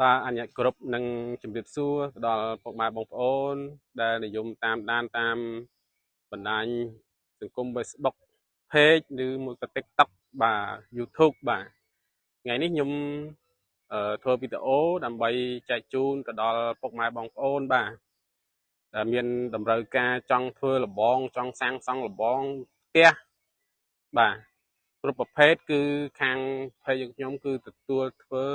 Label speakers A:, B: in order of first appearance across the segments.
A: បាទអញ្ញគ្រប់នឹងជំរាបសួរទៅដល់ពុកម៉ែបងប្អូនដែលនិយមតាមដានតាមបណ្ដាញសង្គម Facebook Page ឬមួយក៏ TikTok បាទ YouTube បាទថ្ងៃនេះខ្ញុំធ្វើវីដេអូដើម្បីចែកជូនទៅដល់ពុកម៉ែបងប្អូនបាទដែលមានតម្រូវការចង់ធ្វើលបងចង់សាងសង់លបងផ្ទះបាទគ្រប់ប្រភេទគឺខាងភ័យយើងខ្ញុំគឺទទួលធ្វើ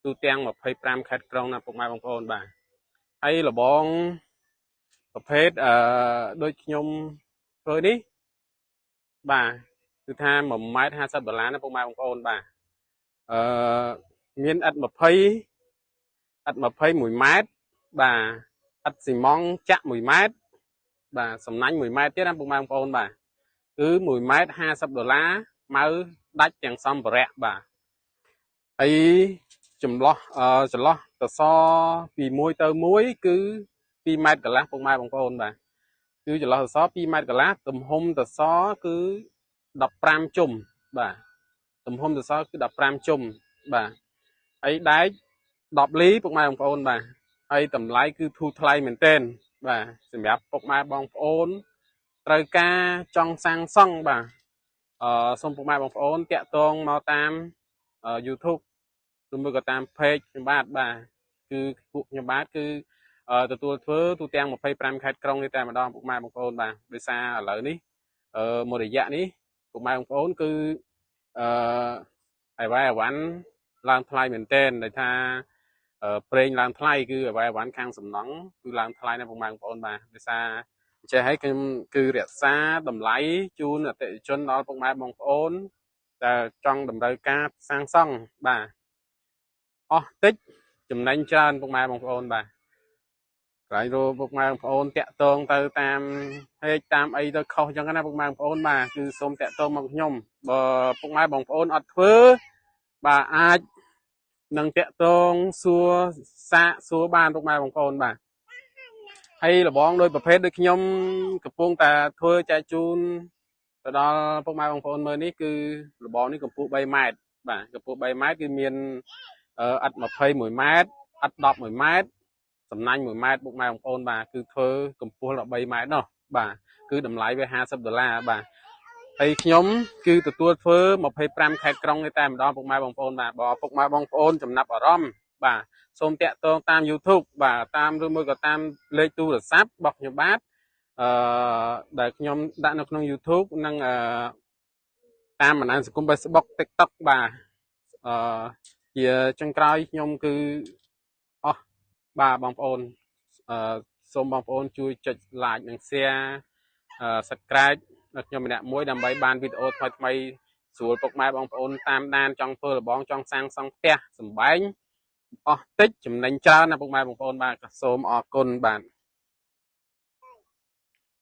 A: ទូទាំង25ខេត្តក្រុងណាពុកម៉ែបងប្អូនបាទហើយលបងប្រភេទដូចខ្ញុំធ្វើនេះបាទគឺថា1.50 ម៉ែត្រណាពុកម៉ែបងប្អូនបាទមានឥដ្ឋ20ឥដ្ឋ21ម៉ែត្របាទឥដ្ឋស៊ីម៉ង់ចាក់1ម៉ែត្របាទសំណាញ់1ម៉ែត្រទៀតណាពុកម៉ែបងប្អូនបាទគឺ1.50 ម៉ែត្រម៉ៅដាច់ទាំងសម្ភារៈបាទហើយចន្លោះសសរពី1ទៅ1គឺ2ម៉ែត្រកន្លះពុកម៉ែបងប្អូនបាទគឺចន្លោះសសរ2ម៉ែត្រកន្លះទំហំសសរគឺ15ជុំបាទទំហំសសរគឺ15ជុំបាទហើយដែក10លីពុកម៉ែបងប្អូនបាទហើយតម្លៃគឺធូរថ្លៃមែនទែនបាទសម្រាប់ពុកម៉ែបងប្អូនត្រូវការចង់សាងសង់បាទសូមពុកម៉ែបងប្អូនតាក់ទងមកតាម YouTube ឬមួយក៏តាម Page ខ្ញុំបាទគឺពួកខ្ញុំបាទគឺទទួលធ្វើទូទាំង25ខេត្តក្រុងនេះតែម្ដងពុកម៉ែបងប្អូនបាទដោយសារឥឡូវនេះមួយរយៈនេះពុកម៉ែបងប្អូនគឺអីវ៉ាន់ឡើងថ្លៃមែនទែនដែលថាប្រេងឡើងថ្លៃគឺអីវ៉ាន់ខាងសំណង់គឺឡើងថ្លៃណាស់ពុកម៉ែបងប្អូនបាទដោយសារចេះហើយខ្ញុំគឺរក្សាតម្លៃជូនអតិថិជនដល់ពុកម៉ែបងប្អូនដែលចង់តម្រូវការសាងសង់បាទអស់តិចចំណេញច្រើនពុកម៉ែបងប្អូនបាទក្រោយរពុកម៉ែបងប្អូនតាក់ទងទៅតាមហេតុតាមអីទៅខុសអញ្ចឹងណាពុកម៉ែបងប្អូនបាទគឺសូមតាក់ទងមកខ្ញុំបើពុកម៉ែបងប្អូនអត់ធ្វើបាទអាចនឹងតាក់ទងសួរសាកសួរបានពុកម៉ែបងប្អូនបាទហើយលបងដោយប្រភេទដូចខ្ញុំកំពុងតែធ្វើចែកជូនទៅដល់ពុកម៉ែបងប្អូនមើលនេះគឺលបងនេះកម្ពស់3ម៉ែត្របាទកម្ពស់3ម៉ែត្រគឺមានឥដ្ឋ21ម៉ែត្រឥដ្ឋ11ម៉ែត្រសំណាញ់1ម៉ែត្រពុកម៉ែបងប្អូនបាទគឺធ្វើកម្ពស់13ម៉ែត្រនោះបាទគឺតម្លៃវា$50បាទហើយខ្ញុំគឺទទួលធ្វើ25ខេត្តក្រុងនេះតែម្ដងពុកម៉ែបងប្អូនបាទបើពុកម៉ែបងប្អូនចំណាប់អារម្មណ៍បាទសូមតាក់ទងតាម YouTube បាទតាមឬមួយក៏តាមលេខទូរស័ព្ទរបស់ខ្ញុំបាទដែលខ្ញុំដាក់នៅក្នុង YouTube និងតាមបណ្ដាញសង្គម Facebook TikTok បាទជាចុងក្រោយខ្ញុំគឺអស់បាទបងប្អូនសូមបងប្អូនជួយចុច like និង share subscribe ដល់ខ្ញុំម្នាក់មួយដើម្បីបានវីដេអូថ្មីស្រួលពុកម៉ែបងប្អូនតាមដានចង់ធ្វើលបងចង់សាងសង់ផ្ទះសម្បែងអស់តិចចំណេញច្រើនណាពុកម៉ែបងប្អូនបាទសូមអរគុណបាទ